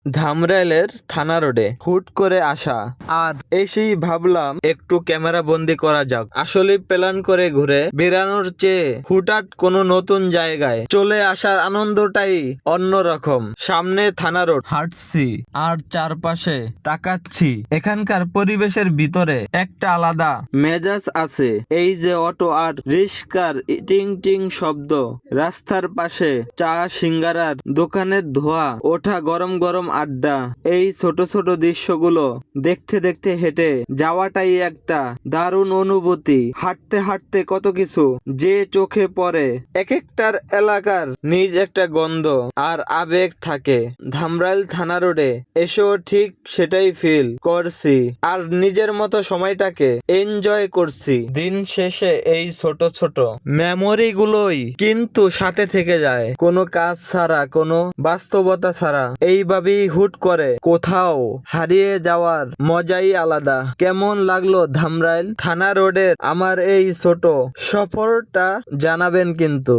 ধামরাইলের থানা রোডে হুট করে আসা, আর এসেই ভাবলাম একটু ক্যামেরা বন্দি করা যাক। আসলে প্ল্যান করে ঘুরে বেড়ানোর চেয়ে হুটহাট কোনো নতুন জায়গায় চলে আসার আনন্দটাই অন্যরকম। সামনে থানা রোড, হাঁটছি আর চারপাশে তাকাচ্ছি। এখানকার পরিবেশের ভিতরে একটা আলাদা মেজাজ আছে। এই যে অটো আর রিস্কার টিং টিং শব্দ, রাস্তার পাশে চা সিঙ্গারার দোকানের ধোয়া ওঠা, গরম গরম আড্ডা, এই ছোট ছোট দৃশ্যগুলো দেখতে দেখতে হেঁটে যাওয়াটাই একটা দারুণ অনুভূতি। হাঁটতে হাঁটতে কত কিছু যে চোখে পড়ে। এক একটার এলাকার নিজ একটা গন্ধ আর আবেগ থাকে। ধামরাইল থানা রোডে এসেও ঠিক সেটাই ফিল করছি, আর নিজের মতো সময়টাকে এনজয় করছি। দিন শেষে এই ছোট ছোট মেমোরি গুলোই কিন্তু সাথে থেকে যায়, কোনো কাজ ছাড়া, কোনো বাস্তবতা ছাড়া। এইভাবেই হুট করে কোথাও হারিয়ে যাওয়ার মজাই আলাদা। কেমন লাগলো ধামরাইল থানা রোডের আমার এই ছোট সফরটা জানাবেন কিন্তু।